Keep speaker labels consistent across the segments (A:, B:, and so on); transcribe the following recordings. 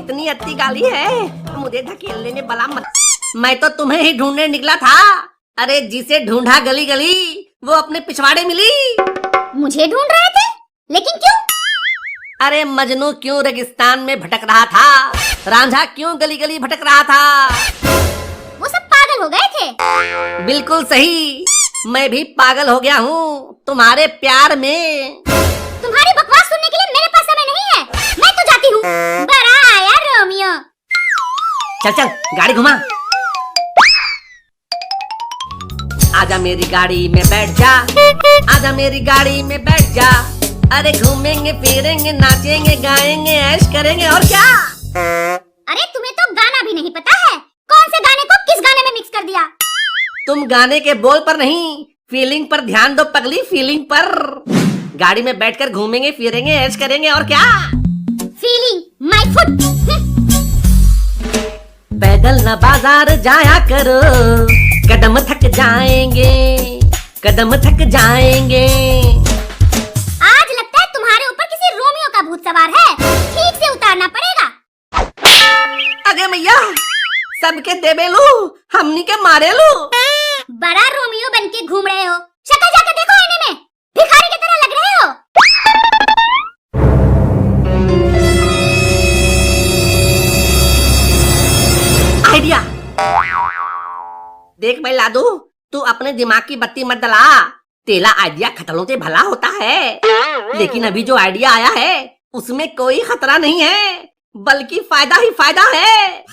A: कितनी अच्छी गाली है, मुझे धकेलने में बला मत। मैं तो तुम्हें ही ढूंढने निकला था। अरे जिसे ढूंढा गली गली वो अपने पिछवाड़े मिली।
B: मुझे ढूंढ रहे थे, लेकिन क्यों?
A: अरे मजनू क्यों रेगिस्तान में भटक रहा था, रांझा क्यों गली गली भटक रहा था।
B: वो सब पागल हो गए थे।
A: बिल्कुल सही, मैं भी पागल हो गया हूँ तुम्हारे प्यार में।
B: तुम्हारी बकवास सुनने के लिए मेरे पास समय नहीं है, मैं तो जाती हूँ। बड़ा आया रोमियो।
A: चल चल गाड़ी घुमा। आजा मेरी गाड़ी में बैठ जा, आजा मेरी गाड़ी में बैठ जा। अरे घूमेंगे फिरेंगे नाचेंगे गाएंगे ऐश करेंगे और क्या।
B: अरे तुम्हें तो गाना भी नहीं पता है, कौन से गाने को किस गाने में मिक्स कर दिया।
A: तुम गाने के बोल पर नहीं फीलिंग पर ध्यान दो पगली, फीलिंग पर। गाड़ी में बैठकर घूमेंगे फिरेंगे ऐश करेंगे और क्या।
B: Feeling my foot.
A: पैदल न बाजार जाया करो, कदम थक जाएंगे, कदम थक जाएंगे।
B: आज लगता है तुम्हारे ऊपर किसी रोमियो का भूत सवार है, ठीक से उतारना पड़ेगा।
A: अरे मैया सबके देबे लू, हमनी के मारे लू।
B: बड़ा रोमियो बन के घूम रहे हो, शक्ल जाके देखो आईने में, भिखारी की तरह लग रहे हो।
A: आइडिया देख मैं लादू, तू अपने दिमाग की बत्ती मत जला। तेला आइडिया खतरों से भला होता है, लेकिन अभी जो आइडिया आया है उसमें कोई खतरा नहीं है, बल्कि फायदा ही फायदा है।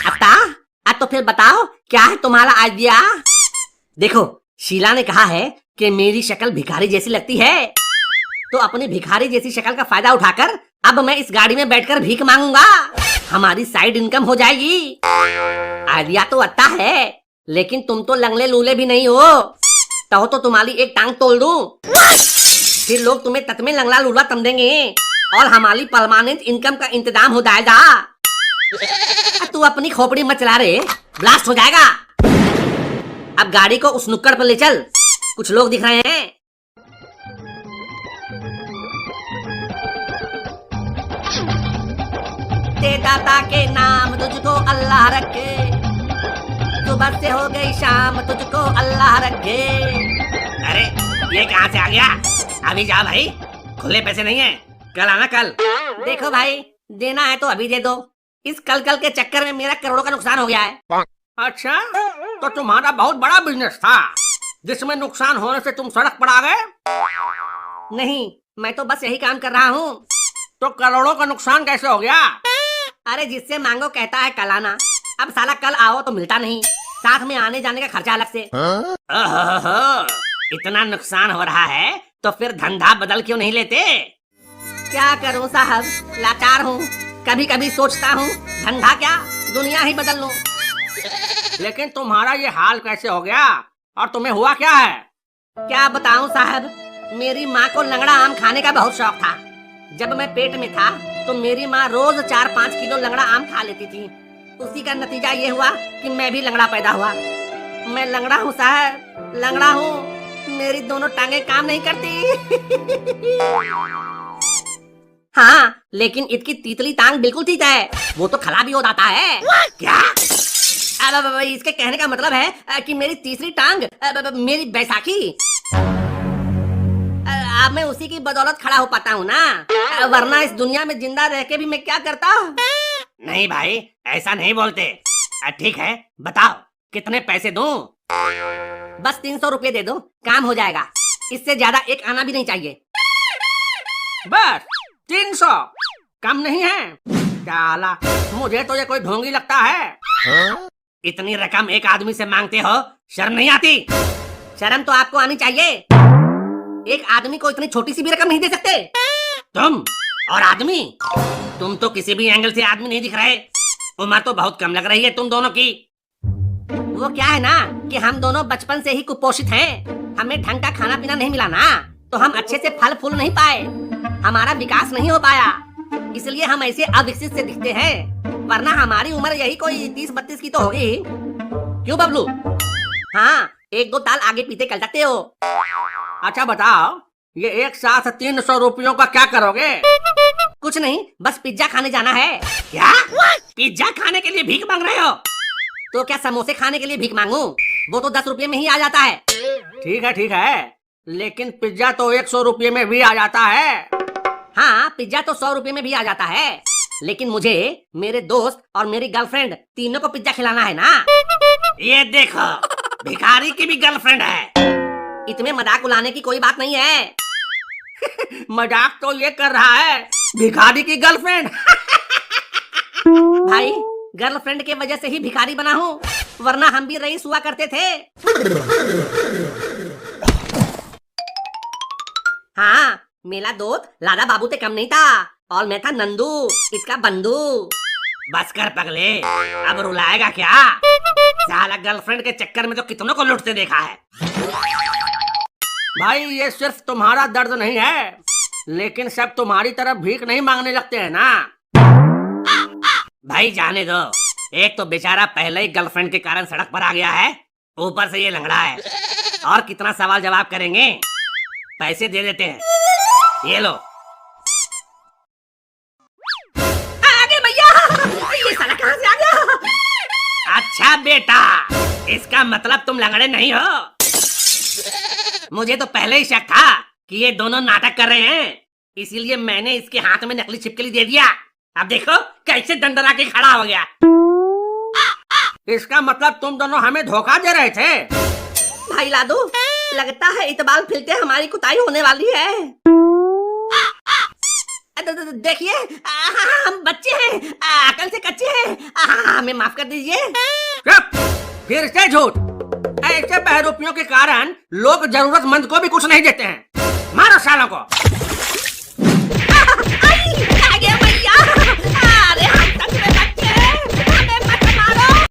A: अत्ता तो फिर बताओ क्या है तुम्हारा आइडिया। देखो शीला ने कहा है कि मेरी शक्ल भिखारी जैसी लगती है, तो अपनी भिखारी जैसी शक्ल का फायदा उठाकर अब मैं इस गाड़ी में बैठकर भीख मांगूंगा, हमारी साइड इनकम हो जाएगी। आइडिया तो अच्छा है, लेकिन तुम तो लंगले लूले भी नहीं हो, तो तुम्हारी एक टांग तोड़ दूं, फिर लोग तुम्हें तत में लंगला लूला समझेंगे और हमारी परमानेंट इनकम का इंतजाम हो जाएगा। तू अपनी खोपड़ी मत चला रे, ब्लास्ट हो जाएगा। अब गाड़ी को उस नुक्कड़ पर ले चल, कुछ लोग दिख रहे हैं। ते दाता के नाम तुझको अल्लाह रखे, सुबह से हो गई शाम तुझको अल्लाह रखे। अरे ये कहाँ से आ गया, अभी जा भाई, खुले पैसे नहीं है, कल आना कल। देखो भाई देना है तो अभी दे दो, इस कल कल के चक्कर में मेरा करोड़ों का नुकसान हो गया है। अच्छा तो तुम्हारा बहुत बड़ा बिजनेस था जिसमें नुकसान होने से तुम सड़क पर आ गए। नहीं मैं तो बस यही काम कर रहा हूँ। तो करोड़ों का नुकसान कैसे हो गया। अरे जिससे मांगो कहता है कल आना, अब साला कल आओ तो मिलता नहीं, साथ में आने जाने का खर्चा अलग से। इतना नुकसान हो रहा है तो फिर धंधा बदल क्यों नहीं लेते। क्या करूं साहब, लाचार हूँ, कभी कभी सोचता हूँ धंधा क्या दुनिया ही बदल लूं। लेकिन तुम्हारा ये हाल कैसे हो गया और तुम्हें हुआ क्या है। क्या बताऊं साहब, मेरी माँ को लंगड़ा आम खाने का बहुत शौक था। जब मैं पेट में था तो मेरी माँ रोज 4-5 किलो लंगड़ा आम खा लेती थी, उसी का नतीजा ये हुआ कि मैं भी लंगड़ा पैदा हुआ। मैं लंगड़ा हूँ साहब, लंगड़ा हूँ, मेरी दोनों टांगे काम नहीं करती। हाँ लेकिन इसकी तीतली टांग बिल्कुल ठीक है, वो तो खला भी हो जाता है। क्या इसके कहने का मतलब है कि मेरी तीसरी टांग मेरी बैसाखी, अब मैं उसी की बदौलत खड़ा हो पाता हूँ ना, वरना इस दुनिया में जिंदा रह के भी मैं क्या करता। नहीं भाई ऐसा नहीं बोलते। ठीक है बताओ कितने पैसे दूं। बस 300 रुपए दे दो, काम हो जाएगा, इससे ज्यादा एक आना भी नहीं चाहिए। बस 300 कम नहीं है क्या? मुझे तो ये कोई ढोंगी लगता है। इतनी रकम एक आदमी से मांगते हो, शर्म नहीं आती। शर्म तो आपको आनी चाहिए, एक आदमी को इतनी छोटी सी भी रकम नहीं दे सकते। तुम और आदमी, तुम तो किसी भी एंगल से आदमी नहीं दिख रहे, उम्र तो बहुत कम लग रही है तुम दोनों की। वो क्या है ना कि हम दोनों बचपन से ही कुपोषित हैं, हमें ढंग का खाना पीना नहीं मिला ना, तो हम अच्छे से फल फूल नहीं पाए, हमारा विकास नहीं हो पाया, इसलिए हम ऐसे अविकसित से दिखते हैं, वरना हमारी उम्र यही कोई 30-32 की तो होगी। क्यों बबलू? हाँ 1-2 ताल आगे पीछे चल सकते हो। अच्छा बताओ ये एक साथ 300 रुपयों का क्या करोगे? कुछ नहीं, बस पिज्जा खाने जाना है। क्या? पिज्जा खाने के लिए भीख मांग रहे हो? तो क्या समोसे खाने के लिए भीख मांगू? वो तो 10 रुपये में ही आ जाता है। ठीक है, लेकिन पिज्जा तो 100 रुपये में भी आ जाता है। हाँ, पिज्जा तो 100 रुपये में भी आ जाता है, लेकिन मुझे मेरे दोस्त और मेरी गर्लफ्रेंड तीनों को पिज्जा खिलाना है ना। ये देखो, भिखारी की भी गर्लफ्रेंड है। इसमें मजाक उड़ाने की कोई बात नहीं है। मजाक तो ये कर रहा है, भिखारी की गर्लफ्रेंड। भाई, गर्लफ्रेंड के वजह से ही भिखारी बना हूँ, वरना हम भी रईस हुआ करते थे। हाँ, मेरा दोस्त लाला बाबू से कम नहीं था, और मैं था नंदू, इसका बंधु। बस कर पगले, अब रुलाएगा क्या? साला गर्लफ्रेंड के चक्कर में तो कितनों को लुटते देखा है। भाई, ये सिर्फ तुम्हारा दर्द नहीं है, लेकिन सब तुम्हारी तरफ भीख नहीं मांगने लगते हैं ना। भाई जाने दो, एक तो बेचारा पहले ही गर्लफ्रेंड के कारण सड़क पर आ गया है, ऊपर से ये लंगड़ा है। और कितना सवाल जवाब करेंगे? पैसे दे देते हैं, ये लो। आगे भैया, ये साला कहाँ से आ गया? अच्छा बेटा, इसका मतलब तुम लंगड़े नहीं हो। मुझे तो पहले ही शक था कि ये दोनों नाटक कर रहे हैं, इसीलिए मैंने इसके हाथ में नकली छिपकली दे दिया। अब देखो कैसे दंडरा के खड़ा हो गया। इसका मतलब तुम दोनों हमें धोखा दे रहे थे। भाई लादू, लगता है इतबाल फिलते हमारी कुताई होने वाली है। देखिए, हम बच्चे हैं, अकल से कच्चे हैं, हमें माफ कर दीजिए। फिर से झूठ। ऐसे बहरूपियों के कारण लोग जरूरतमंद को भी कुछ नहीं देते हैं। मारो सालों को।